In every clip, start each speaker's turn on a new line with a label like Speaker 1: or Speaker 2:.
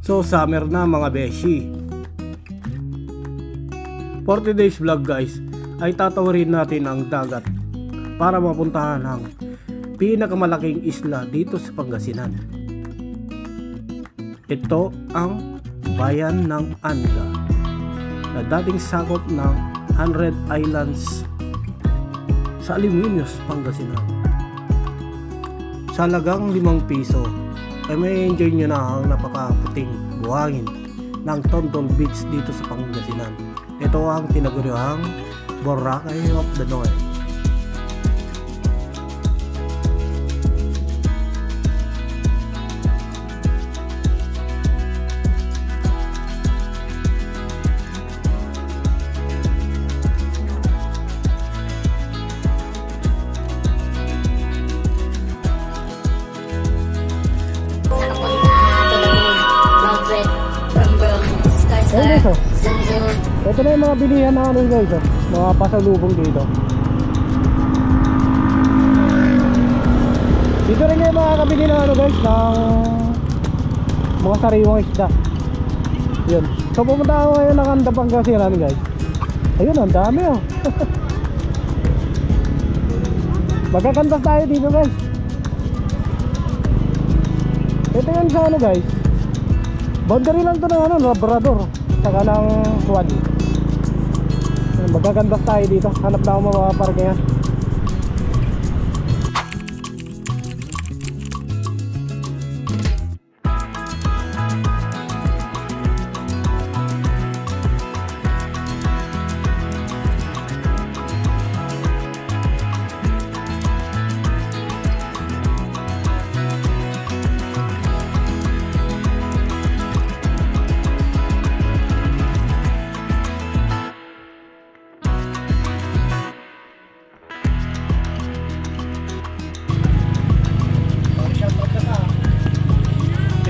Speaker 1: So summer na mga beshi. 40 days vlog guys, ay tatawarin natin ang dagat para mapuntahan ang pinakamalaking isla dito sa Pangasinan. Ito ang bayan ng Anda na dating sakop ng 100 Islands sa Alaminos, Pangasinan. Sa halagang 5 piso ay may enjoy nyo na ang napakaputing buhangin ng Tontol Beach dito sa Pangasinan. Ito ang tinaguriang Boracay of the North. Ito na yung mga bilihan na ano guys, mga pasalubong dito. Dito rin yung mga kabili na ano guys, ng mga sariwang isda. Yun. So pumunta ako ngayon ng Anda, Pangasinan guys. Ayun, ang dami oh. Magkakantas tayo dito guys. Ito yun sa ano guys, boundary lang to ng ano, Labrador saka ng Swadi. Magkakantas tayo dito. Hanap na ako mga parkingan.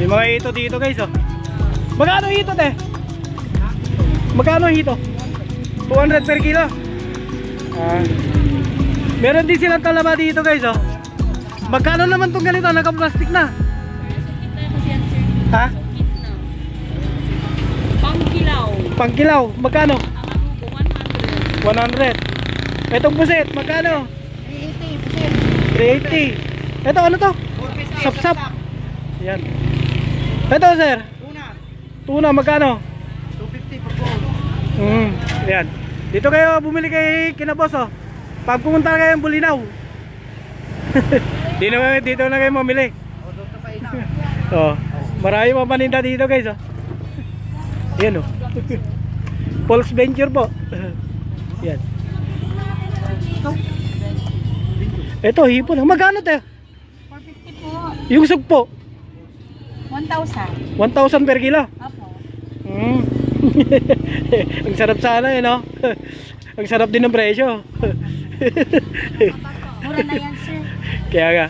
Speaker 1: May mga hito dito guys oh. Magkano hito te? Magkano hito? 200 per kilo. Meron din silang talaba dito guys oh. Magkano naman tong ganito? Naka-plastic na. Ha?
Speaker 2: Pangkilaw.
Speaker 1: Pangkilaw. Magkano? 100. 100. Etong puset, magkano? 380. 380. Ito ano to? Sap-sap. Yan. Ito sir. Tuna magkano?
Speaker 3: 250 per pound.
Speaker 1: Yan. Dito kayo bumili kay kinaboss oh. Pag pumunta kayo ng Bulinaw. Dito na kayo mamili. Oh, marami pa paninda dito guys oh. Yan oh. Pulse Venture po. Yan. Ito hipon. Magkano tayo?
Speaker 2: 450 po.
Speaker 1: Yung sugpo
Speaker 2: 1,000.
Speaker 1: 1,000 per kilo.
Speaker 2: Opo.
Speaker 1: Ang sarap sana eh no. Ang sarap din ng presyo.
Speaker 2: Mura na yan sir.
Speaker 1: Kaya nga.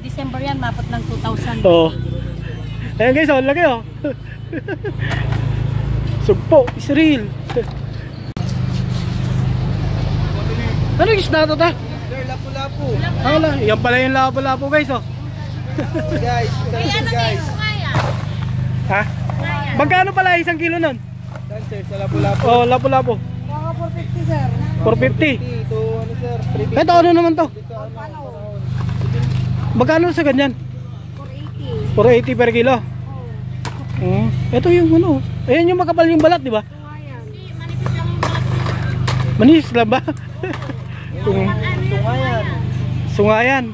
Speaker 2: December yan, mapot ng 2,000.
Speaker 1: Oo. Ayan guys, ang laki oh. Sugpo, Israel. Ano yung isda to ta?
Speaker 3: Sir, lapu-lapu.
Speaker 1: Hala, yan pala yung lapu-lapu guys oh.
Speaker 3: Guys, guys.
Speaker 1: Ha? Magkano pala isang kilo nun?
Speaker 3: Saan sir, sa lapu-lapu?
Speaker 1: Oh, lapu-lapu.
Speaker 3: Mga 450 sir.
Speaker 1: 450.
Speaker 3: Ito ano sir, 350.
Speaker 1: Ito ano naman to? Magkano sa ganyan?
Speaker 2: 480.
Speaker 1: 480 per kilo. Ito yung ano. Ayan yung makapal yung balat, di ba? Manis lang ba?
Speaker 3: Sungayan.
Speaker 1: Sungayan.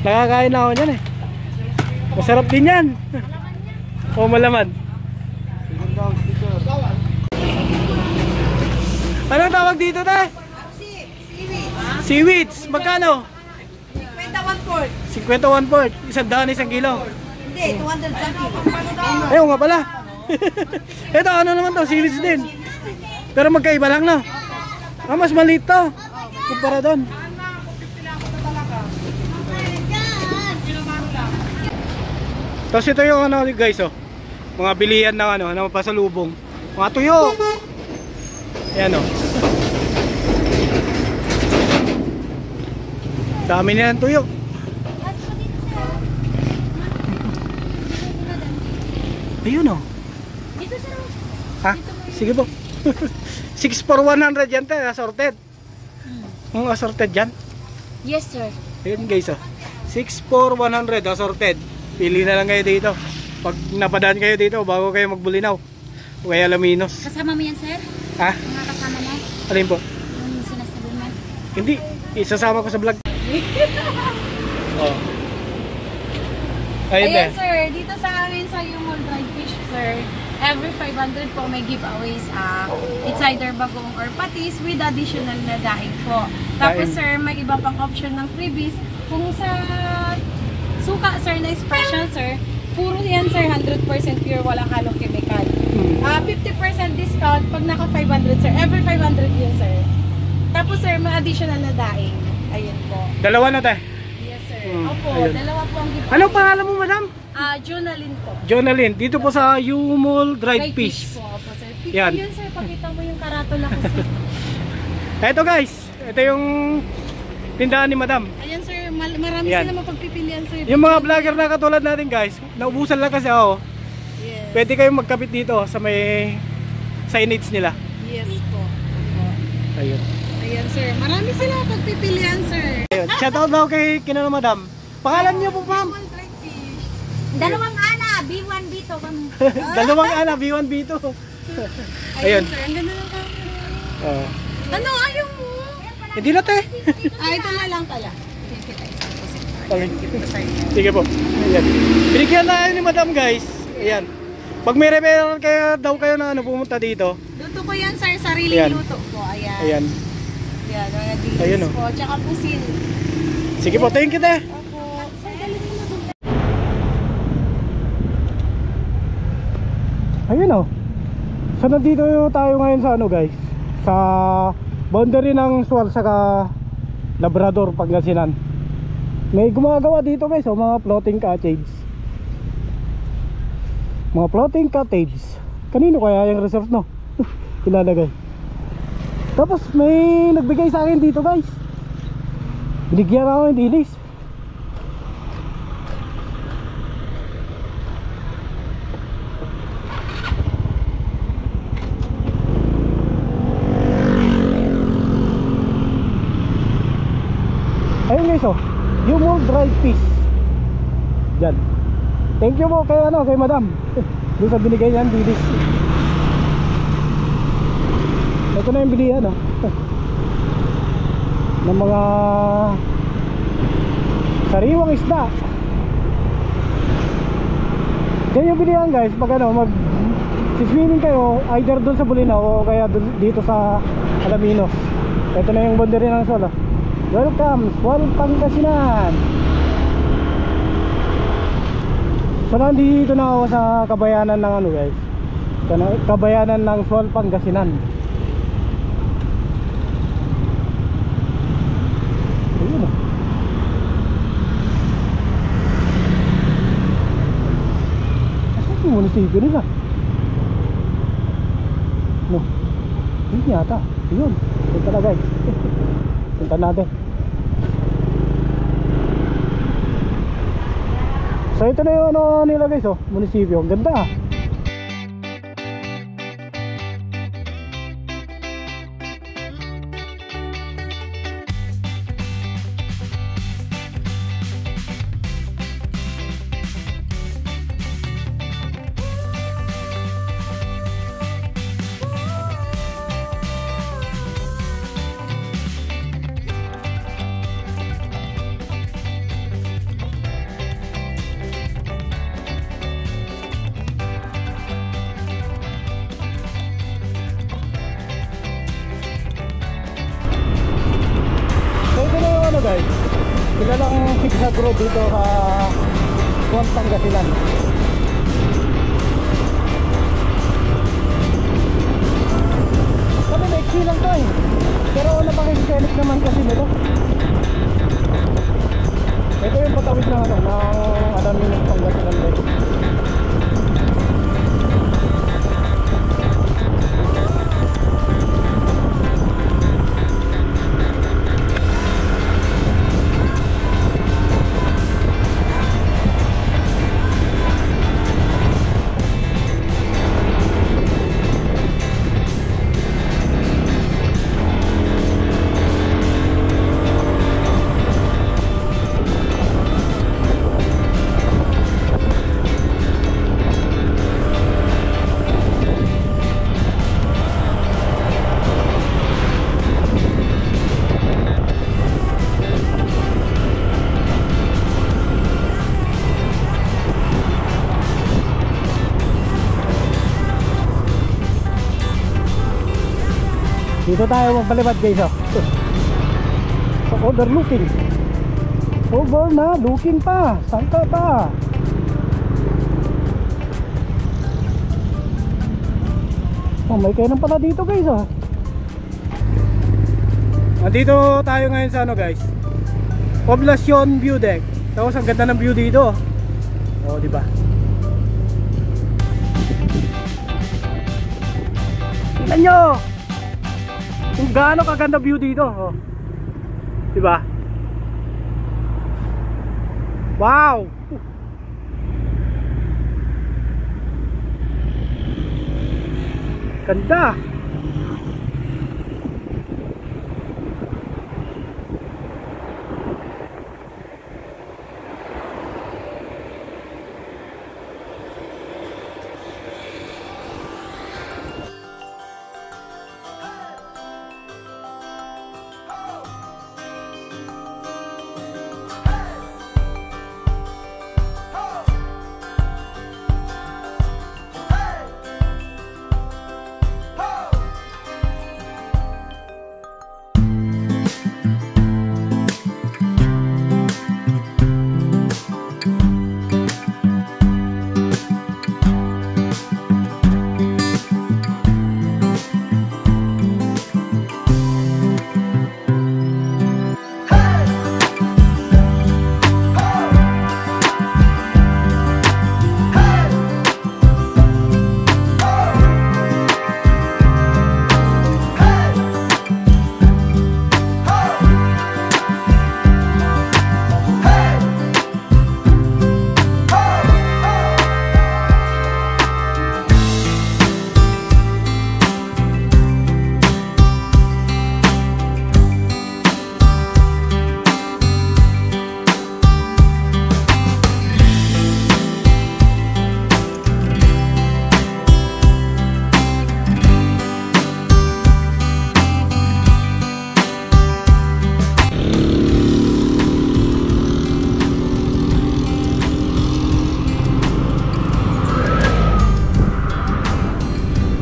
Speaker 1: Nakakain na ako dyan eh. Masarap din yan. O malaman. Anong tawag dito tayo? Seaweeds. Magkano? 51 port. 100 kilo.
Speaker 2: Hindi, 200 something.
Speaker 1: Ayaw nga pala. Ito ano naman to? Seaweeds din. Pero magkaiba lang no? Mas maliit to kumpara doon. Tapos ito yung ano guys oh. Mga bilihan ng ano, ng pasalubong. Mga tuyo. Ayan oh. Dami na ng tuyo. Ayun oh.
Speaker 2: Dito sir.
Speaker 1: Ha? Sige po. 6 for 100 yan tayo, assorted. Ang assorted yan.
Speaker 2: Yes sir.
Speaker 1: Ayun guys oh. 6 for 100 assorted. Pili na lang kayo dito. Pag napadaan kayo dito bago kayo magbulinaw. O kaya Alaminos.
Speaker 2: Kasama mo yan sir?
Speaker 1: Ha?
Speaker 2: Mga kasama mo?
Speaker 1: Alin po?
Speaker 2: Yung sinasabi mo?
Speaker 1: Hindi. Isasama ko sa vlog. Oh. Ayun
Speaker 2: Ayan
Speaker 1: na.
Speaker 2: sir, dito sa amin sa Yumol Dried Fish sir, every 500 po may giveaways. It's either bagong or patis with additional na daing po. Tapos
Speaker 1: Daing.
Speaker 2: sir, may iba pang option ng freebies. Kung sa suka sir na special sir, puro yan sir, 100% pure, walang halong chemical. 50% discount pag naka 500 sir, every 500 yun sir. Tapos sir, may additional na daing. Ayun po.
Speaker 1: Dalawa na tayo.
Speaker 2: Yes sir.
Speaker 1: Hmm,
Speaker 2: Opo,
Speaker 1: ayun.
Speaker 2: dalawa po ang giveaway.
Speaker 1: Anong pangalan mo madam?
Speaker 2: Jonalyn po.
Speaker 1: Jonalyn. Dito po sa Yumol Dried
Speaker 2: Dried
Speaker 1: Fish.
Speaker 2: po. Opo sir.
Speaker 1: Yan.
Speaker 2: Yun sir, pakita mo yung karatula ko sir.
Speaker 1: Eto guys. Ito yung tindahan ni madam.
Speaker 2: Ayan sir, marami
Speaker 1: Yan.
Speaker 2: sila mapagpipilian sir.
Speaker 1: Yung mga vlogger na katulad natin guys, naubusan lang kasi ako.
Speaker 2: Yes.
Speaker 1: Pwede kayong magkapit dito sa may signage nila.
Speaker 2: Yes po. Opo.
Speaker 1: Ayun.
Speaker 2: Ayan sir, marami sila mapagpipilian sir.
Speaker 1: Ayun. Shoutout daw kay kinano madam. Pangalan niyo po ma'am?
Speaker 2: Dried fish. Dalawang ana, B1, B2.
Speaker 1: Dalawang ana, B1, B2.
Speaker 2: Ayun
Speaker 1: Ayun.
Speaker 2: sir, ang ganda ng camera.
Speaker 1: Oh.
Speaker 2: Ano, ayaw mo?
Speaker 1: Hindi na te.
Speaker 2: Ito na lang pala. Kita isang
Speaker 1: Sige po. Ayan. Binigyan na ni madam guys. Ayan. Pag may referral kayo daw kayo na ano, pumunta dito.
Speaker 2: Luto ko yan sir, sariling
Speaker 1: Ayan.
Speaker 2: luto po. Ayan.
Speaker 1: Ayan.
Speaker 2: Yan, mga dilis
Speaker 1: Ayun, oh.
Speaker 2: po. Tsaka pusil.
Speaker 1: Sige po, thank you te.
Speaker 2: Opo. Sir, dali mo na doon.
Speaker 1: Ayun oh. So nandito tayo ngayon sa ano guys, sa boundary ng Sual saka Labrador, Pangasinan. May gumagawa dito guys oh, mga floating cottage. Mga floating cottage. Kanino kaya yung reserve no? Ilalagay. Tapos may nagbigay sa akin dito guys. Binigyan ako ng dilis. Ayun guys oh, Yumol Dried Fish. Diyan. Thank you po kay ano, kay madam. Doon sa binigay niyan, dilis. Ito na yung bilihan oh. Ng mga sariwang isda. Yan yung bilihan guys, pag ano, mag swimming kayo, either doon sa Bulinaw o kaya dito sa Alaminos. Ito na yung boundary ng Sual. Welcome, Sual, Pangasinan. So nandito na ako sa kabayanan ng ano guys, kabayanan ng Sual, Pangasinan. Ayun oh. Asan yung munisipyo nila? No, yun yata. Yun, punta na guys. Punta natin. So ito na yung ano nila guys oh, munisipyo. Ang ganda ah. Guys, kilalang pizza bro dito sa Sual, Pangasinan. Kami na lang to eh, pero napaka-scenic naman kasi nito. Ito yung patawid na ano, ng Alaminos, Pangasinan guys. Dito tayo magpalipad guys, oh. So, overlooking. Over na, looking pa. Sangka pa. Oh, may kainan pala dito guys, oh. Nandito tayo ngayon sa ano guys, Poblacion View Deck. Tapos ang ganda ng view dito. Oh, di ba? Tingnan nyo kung gaano kaganda view dito, oh. Di ba? Wow! Ganda!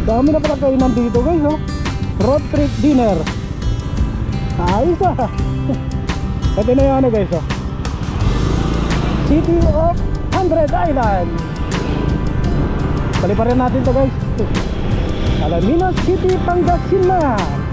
Speaker 1: Dami na pala kainan dito guys, oh. Road trip dinner. Ayos ah. Ito na yung ano guys, oh. City of 100 Island. Paliparin natin to guys. Alaminos City, Pangasinan.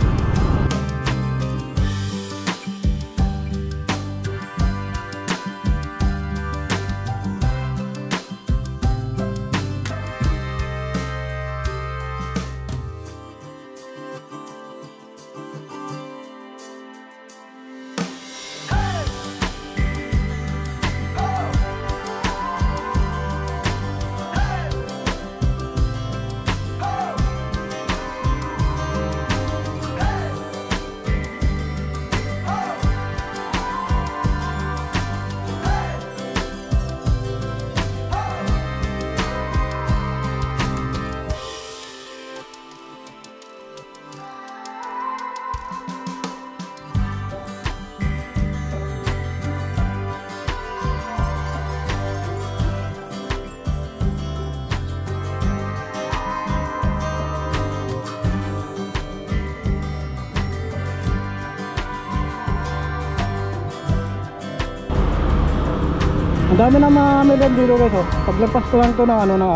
Speaker 1: Ang dami na mga melon dito guys, oh. Paglampas ko lang to ng ano, ng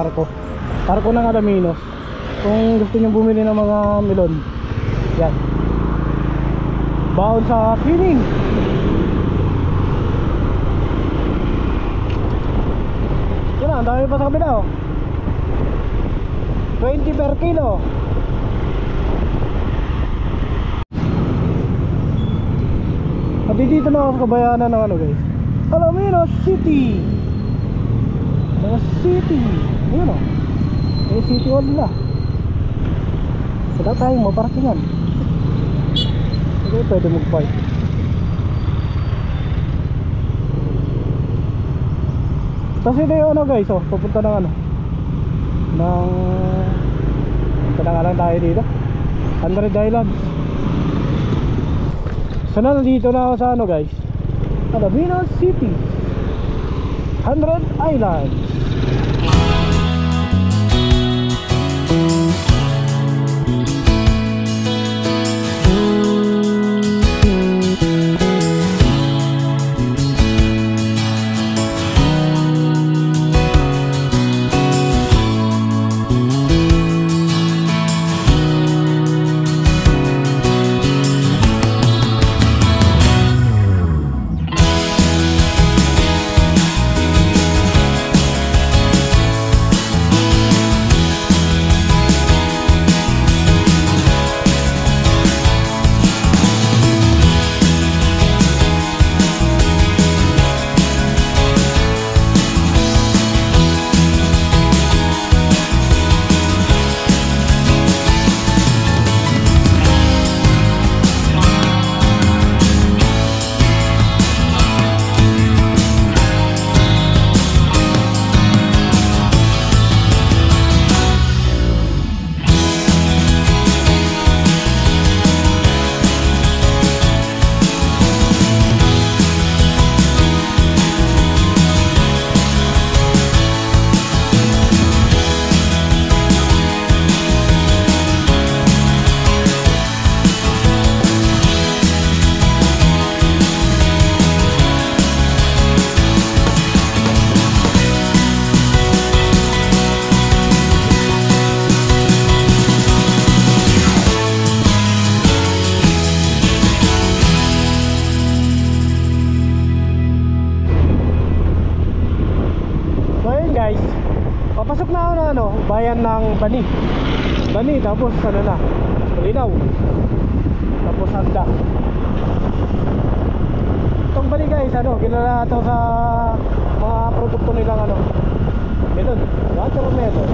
Speaker 1: Arco ng Alaminos. Kung gusto niyo bumili ng mga melon, yan. Baon sa cleaning. Yan na, ang dami pa sa kabila, oh. 20 per kilo. At dito na ako sa kabayanan ng ano guys, Alaminos City. City. Ayun o. May city hall na. Sada tayong maparkingan. Hindi pwede mag-park. Tapos ito yung ano guys, oh, pupunta ng ano, ng punta na nga lang tayo dito 100 Islands. So na, nandito na ako sa ano guys, Alaminos City, 100 Islands. guys, papasok na ako na ano, bayan ng Bani, tapos ano na, Malinaw, tapos Anda. Itong Bani guys, ano, kilala ito sa mga produkto nilang ano, melon, watermelon.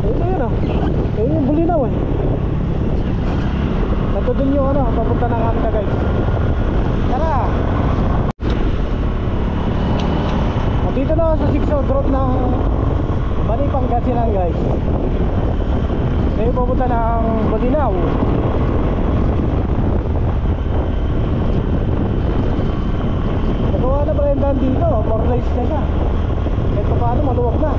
Speaker 1: Ito yun oh, ito yung Bulinaw eh. Ito din yung ano, papunta ng Anda guys. Tara! Dito na sa 6 Road ng Bani, Pangasinan guys. Ngayon pupunta ng Bulinaw. Nagawa na pala yung daan dito, 4 lanes na siya. Kahit pa paano maluwag na.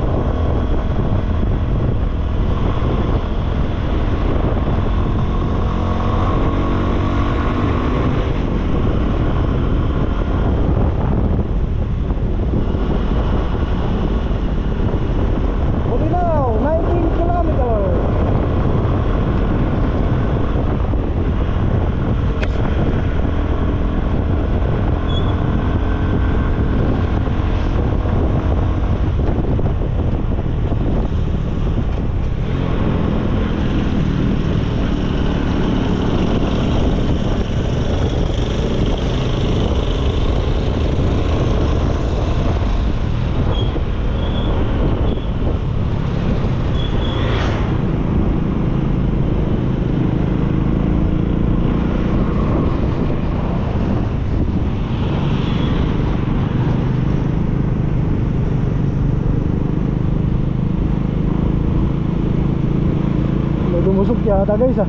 Speaker 1: Lumusog yata guys ah.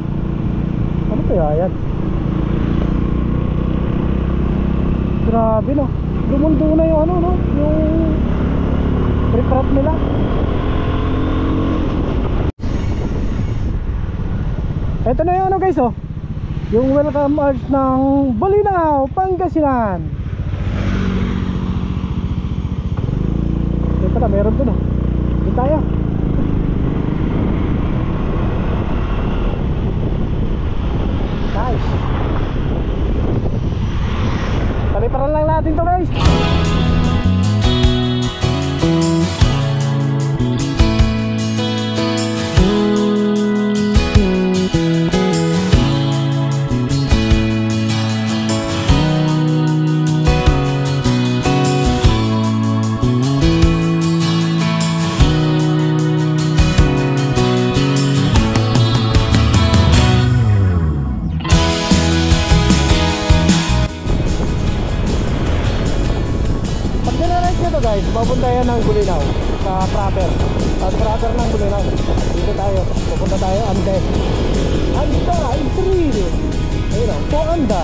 Speaker 1: Ano kaya yan? Grabe no. Lumundo na yung ano no, yung rip-rap nila. Ito na yung ano guys oh, yung welcome arch ng Bulinaw, Pangasinan. Ito na, meron dun oh. Dito tayo. Nice. Paliparan lang natin to guys. Guys, papunta yan ng Bulinaw sa proper. Sa proper ng Bulinaw. Dito tayo. Pupunta tayo Anda. Anda, Intril. Ayun o, po Anda.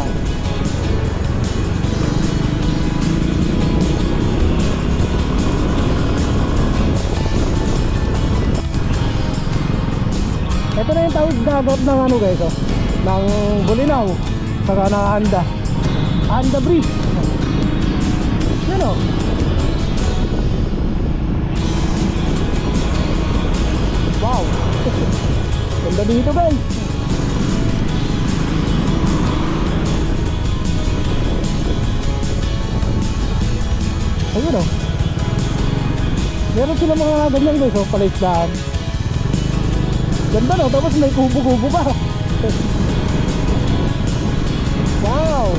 Speaker 1: Ito na yung tawid dagat ng ano guys oh, ng Bulinaw. Saka ng Anda. Anda Bridge. Yan o. Wow. Ganda dito guys. Ayun o. Meron sila mga ganyan guys o, palaisdaan. Ganda no, tapos may kubo-kubo pa. Wow.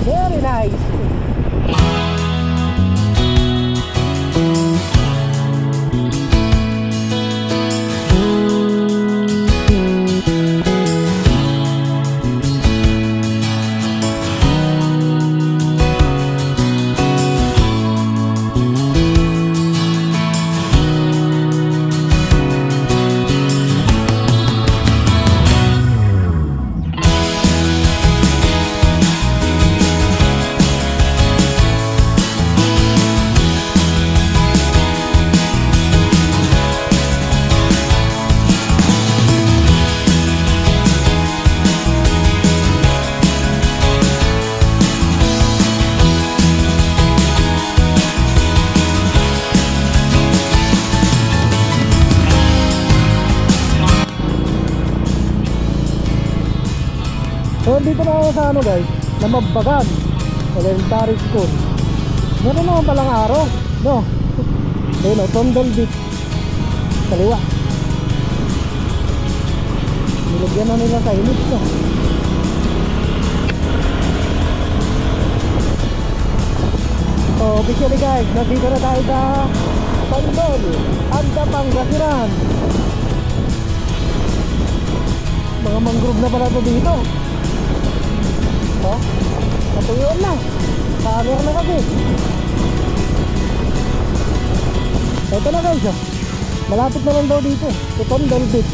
Speaker 1: Very nice. nandito na ako sa ano guys, na Mabagan Elementary School. Meron naman palang araw, no? Ayun o, Tondol Beach. Kaliwa. Nilagyan na nila sa init, no? So, officially guys, nandito na tayo sa Tondol, Anda, Pangasinan. Mga mangrove na pala ito dito. Oh, natuyuan na. Kamer na kasi. Ito na guys, oh. Malapit na lang daw dito. Ito Tondol Beach.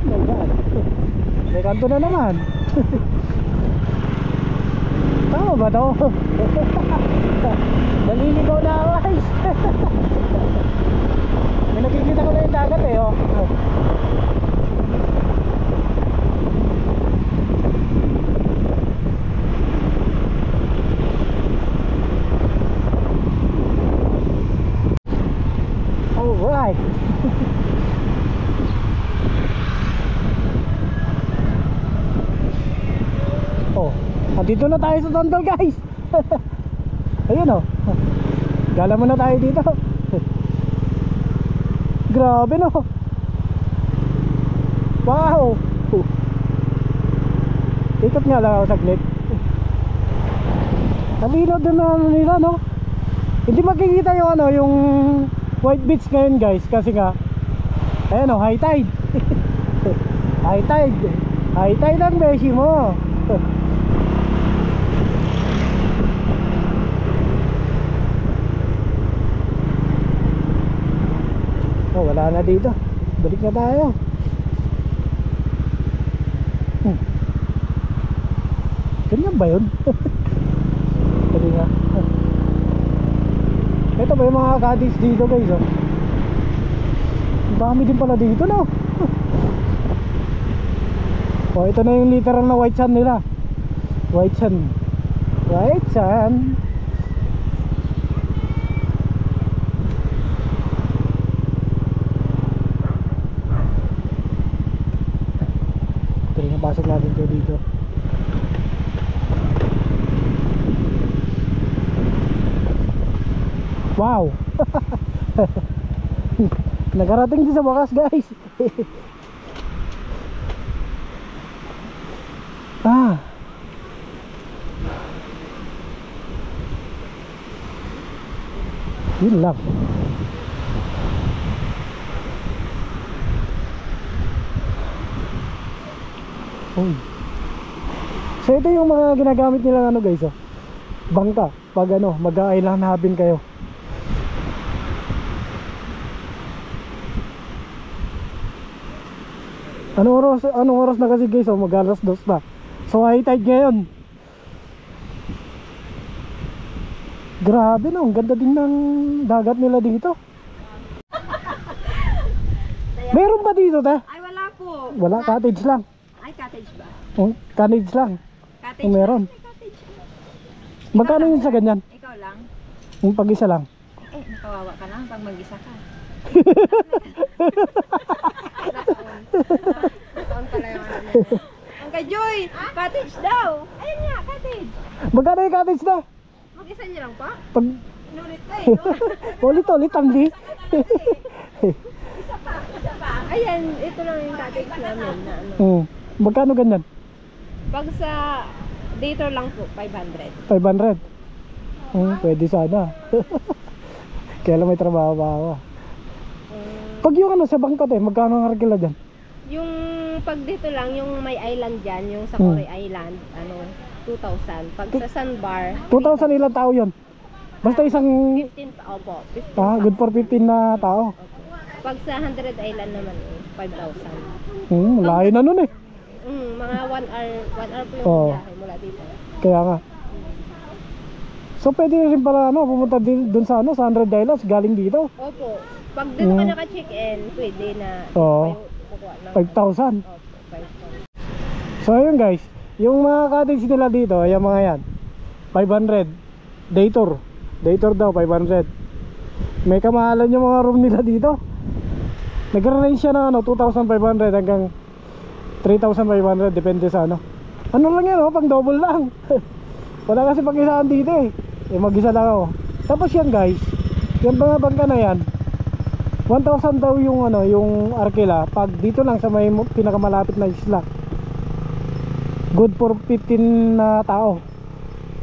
Speaker 1: Oh my God. May kanto na naman. Tama ba daw? Naliligaw na ako guys. May nakikita ko na yung dagat eh, oh. Alright. Oh, dito na tayo sa Tondol guys. Ayun oh. Gala muna tayo dito. Grabe no. Wow. Ikot nga lang ako saglit. Kalino din na nila no. Hindi makikita yung ano, yung White Beach ngayon guys. Kasi nga ayan oh, high tide. High tide. High tide ang beshi mo. Oh, wala na dito. Balik na tayo. Ganyan ba yun? Sabi nga. Ito ba yung mga cottage dito guys, oh? Ang dami din pala dito, no? Oh, ito na yung literal na white sand nila. White sand. White sand. Pasok natin ito dito. Wow. Nagarating din sa wakas guys. Ah. Yun lang. Uy. So ito yung mga ginagamit nila ano guys, oh. Bangka pag ano, mag-island hopping kayo. Anong oras na kasi guys, oh, mag-alas 2 na. So high tide ngayon. Grabe no, ang ganda din ng dagat nila dito. Meron ba dito ta?
Speaker 2: Ay, wala po.
Speaker 1: Wala, cottage lang.
Speaker 2: Ay, cottage ba?
Speaker 1: Oh, cottage lang.
Speaker 2: Cottage
Speaker 1: Meron.
Speaker 2: Ay, cottage.
Speaker 1: Magkano yun sa ganyan?
Speaker 2: Ikaw lang?
Speaker 1: Yung pag-isa lang.
Speaker 2: Eh, nakawawa ka lang pag mag-isa ka. Nakaon pala yung ano na. Ang Joy, cottage daw. Ayun nga, cottage.
Speaker 1: Magkano yung cottage na?
Speaker 2: Mag-isa niyo lang pa?
Speaker 1: Pag...
Speaker 2: Inulit ka eh.
Speaker 1: Ulit, tamdi.
Speaker 2: Isa pa. Ayan, ito lang yung cottage namin na ano.
Speaker 1: Magkano ganyan?
Speaker 2: Pag sa dito lang po, 500.
Speaker 1: 500? Pwede sana. Kaya lang may trabaho pa ako. Pag yung ano sa bangkat magkano ang arkila dyan?
Speaker 2: Yung pag dito lang, yung may island dyan, yung sa Coray Island, ano, 2,000. Pag sa Sandbar,
Speaker 1: 2,000 ilang tao yun? Basta isang...
Speaker 2: 15, opo. 15
Speaker 1: good for 15 na tao.
Speaker 2: Pag sa 100 Island naman, 5,000.
Speaker 1: Layo na nun eh.
Speaker 2: Mga 1 hour po yung biyahe mula dito.
Speaker 1: Kaya nga. So pwede rin pala ano, pumunta din dun sa ano, sa 100 Islands galing dito.
Speaker 2: Opo. Pag dito ka naka-check-in, pwede na.
Speaker 1: Oo. 5,000.
Speaker 2: Opo, 5,000.
Speaker 1: So ayun guys, yung mga cottage nila dito, yung mga yan, 500. Day tour daw 500. May kamahalan yung mga room nila dito. Nag-range siya ng 2,500 hanggang 3,500 depende sa ano lang yan, pang double lang. Wala kasi pag-isaan dito mag-isa lang ako. Tapos yan guys, yung mga bangka na yan 1,000 daw yung yung Arkela pag dito lang sa may pinakamalapit na isla. Good for 15 na tao.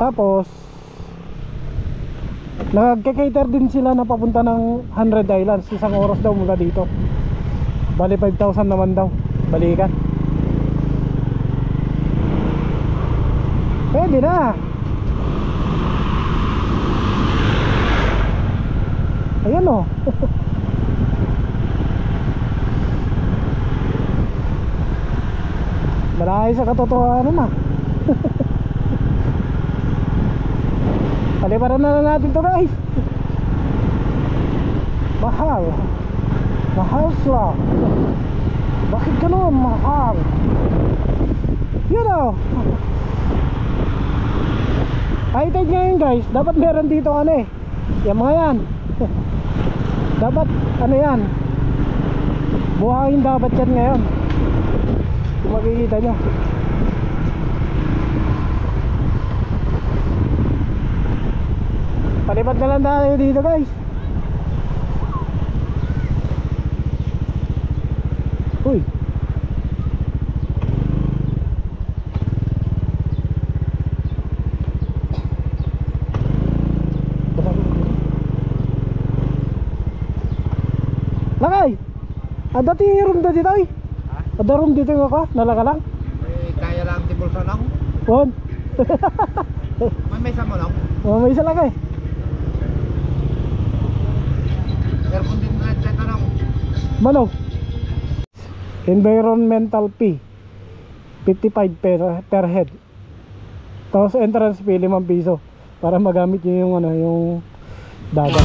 Speaker 1: Tapos nagke-cater din sila na papunta ng 100 Islands, isang oras daw mula dito. Bali 5,000 naman daw balikan. Pwede na. Ayan o. Malayo sa katotohanan na. Paliparan na natin to guys. Mahal sila. Bakit ganun mahal? Yun o. High tide ngayon guys. Dapat meron dito yung mga yan. Dapat yan, buhangin dapat yan ngayon. Kung makikita nyo, palipat na lang tayo dito guys. Uy, lakay! Ada ti room da dito ay? Ada room dito nga ka? Nalaka lang?
Speaker 3: Kaya lang tibol sa lang.
Speaker 1: Pon?
Speaker 3: May isa mo lang.
Speaker 1: May isa lang
Speaker 3: Aircon din na dito lang.
Speaker 1: Manog? Environmental fee 55 per head. Tapos entrance fee 5 piso para magamit nyo yung yung dagat.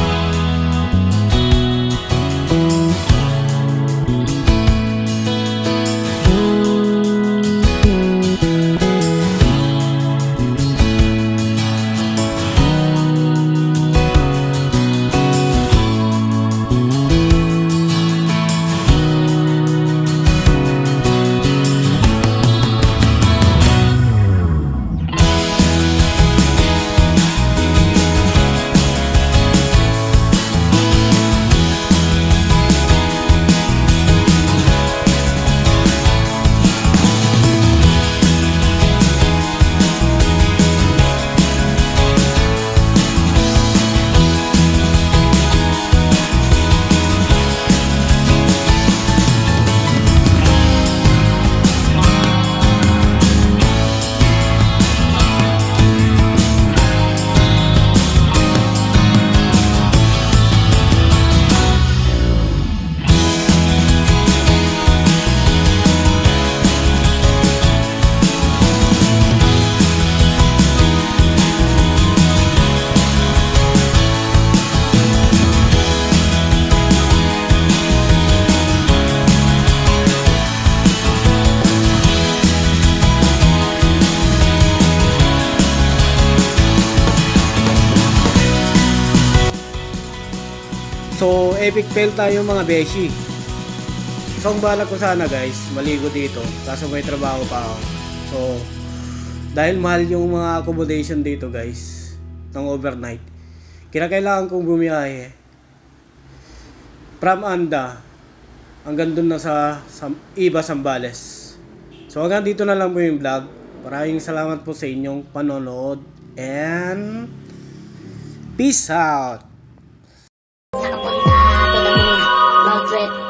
Speaker 1: So epic fail tayo mga beshi. So ang balak ko sana guys, maligo dito, kaso may trabaho pa ako. So dahil mahal yung mga accommodation dito guys ng overnight, kinakailangan kong bumiyahe from Anda hanggang dun na sa Iba, Zambales. So hanggang dito na lang po yung vlog. Maraming salamat po sa inyong panonood and peace out.
Speaker 4: Love it.